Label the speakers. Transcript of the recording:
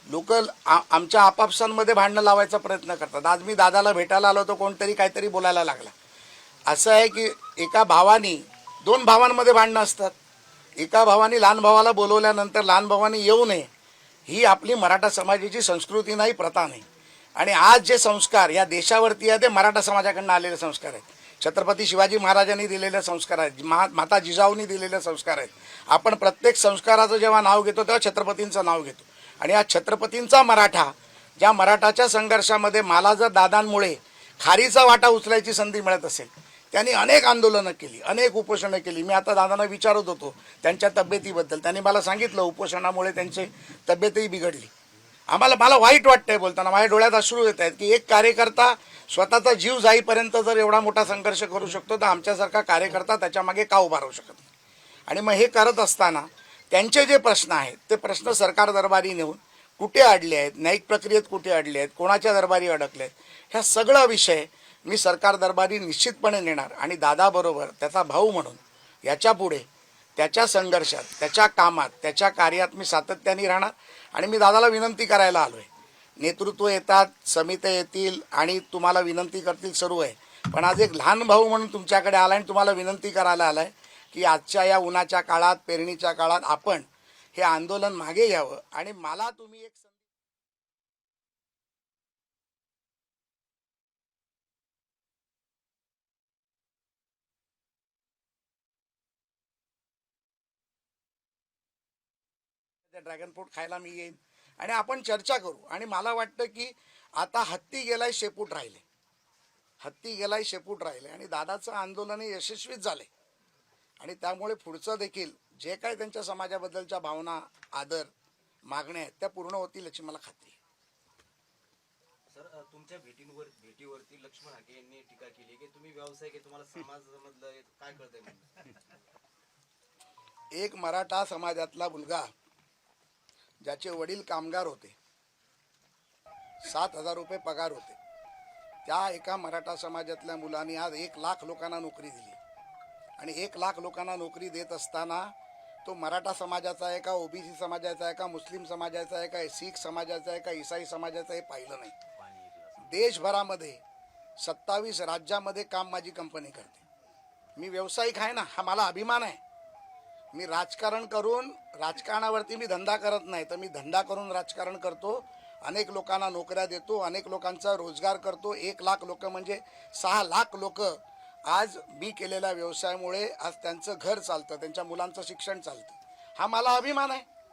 Speaker 1: लोक आमच्या आपापसांमध्ये भांडणं लावायचा प्रयत्न करतात. आज मी दादाला भेटायला आलो तर कोणतरी काहीतरी बोलायला लागला. असं आहे की एका भावानी दोन भावांमध्ये भांडणं असतात. एका भावानी लहान भावाला बोलवल्यानंतर लहान भावानी येऊ नये, ही आपली मराठा समाजाची संस्कृती नाही, प्रथा नाही. आणि आज जे संस्कार या देशावरती आहे ते मराठा समाजाकडून आलेले संस्कार आहेत. छत्रपती शिवाजी महाराजांनी दिलेले संस्कार आहेत, माता जिजाऊंनी दिलेले संस्कार आहेत. आपण प्रत्येक संस्काराचं जेव्हा नाव घेतो तेव्हा छत्रपतींचं नाव घेतो. आणि हा छत्रपतींचा मराठा, ज्या मराठाच्या संघर्षामध्ये मला जर दादांमुळे खारीचा वाटा उचलायची संधी मिळत असेल, त्यांनी अनेक आंदोलनं केली, अनेक उपोषणं केली. मी आता दादांना विचारत होतो त्यांच्या तब्येतीबद्दल. त्यांनी मला सांगितलं उपोषणामुळे त्यांची तब्येतही बिघडली. मला वाईट वाटतंय बोलताना, माझ्या डोळ्यात अश्रू येत आहेत की एक कार्यकर्ता स्वतःचा जीव जाईपर्यंत जर एवढा मोठा संघर्ष करू शकतो तर आमच्यासारखा कार्यकर्ता त्याच्यामागे का उभा राहू शकत नाही. आणि मग हे करत असताना त्यांचे जे प्रश्न आहेत ते प्रश्न सरकार दरबारी नेऊन कुठे अडले आहेत, न्यायिक प्रक्रियेत कुठे अडले आहेत, कोणाच्या दरबारी अडकले आहेत, ह्या सगळा विषय मी सरकार दरबारी निश्चितपणे नेणार. आणि दादाबरोबर त्याचा भाऊ म्हणून याच्या पुढे त्याच्या संघर्षात, त्याच्या कामात, त्याच्या कार्यात मी सातत्याने राहणार. आणि मी दादाला विनंती करायला आलो आहे, नेतृत्व येतात, समित्या येतील आणि तुम्हाला विनंती करतील, सर्व आहे. पण आज एक लहान भाऊ म्हणून तुमच्याकडे आला आणि तुम्हाला विनंती करायला आला आहे की आजच्या या उन्हाच्या काळात, पेरणीच्या काळात आपण हे आंदोलन मागे घ्यावं. आणि मला तुम्ही एक ड्रॅगन फ्रूट खायला मी येईन आणि आपण चर्चा करू. आणि मला वाटतं की आता हत्ती गेलाय शेपूट राहिले, हत्ती गेलाय शेपूट राहिले आणि दादाचं आंदोलन यशस्वीच झाले. आणि त्यामुळे पुढचं देखील जे काही त्यांच्या समाजाबद्दलच्या भावना, आदर, मागण्या आहेत त्या पूर्ण होतील याची मला खात्री आहे.
Speaker 2: सर, तुमच्या भेटीवरती लक्ष्मण हाके यांनी टीका केली की तुम्ही व्यावसायिक आहे, तुम्हाला समाजामधलं काय कळतंय म्हणून.
Speaker 1: एक मराठा समाजातला मुलगा ज्याचे वडील कामगार होते, 7,000 रुपये पगार होते, त्या एका मराठा समाजातल्या मुलांनी आज 1 लाख लोकांना नोकरी दिली. आणि 1 लाख लोकांना नोकरी देत असताना तो मराठा समाजाचा आहे का, ओबीसी समाजाचा आहे का, मुस्लिम समाजाचा आहे का, शीख समाजाचा आहे का, ईसाई समाजाचा, हे पाहिलं नाही. देशभरामध्ये 27 राज्यामध्ये काम माझी कंपनी करते. मी व्यावसायिक आहे ना, हा मला अभिमान आहे. मी राजकारण करून, राजकारणावरती मी धंदा करत नाही, तर मी धंदा करून राजकारण करतो. अनेक लोकांना नोकऱ्या देतो, अनेक लोकांचा रोजगार करतो. 1 लाख लोक म्हणजे 6 लाख लोक आज मी केलेल्या व्यवसायामुळे आज त्यांचं घर चालतं, त्यांच्या मुलांचं शिक्षण चालतं. हा मला अभिमान आहे.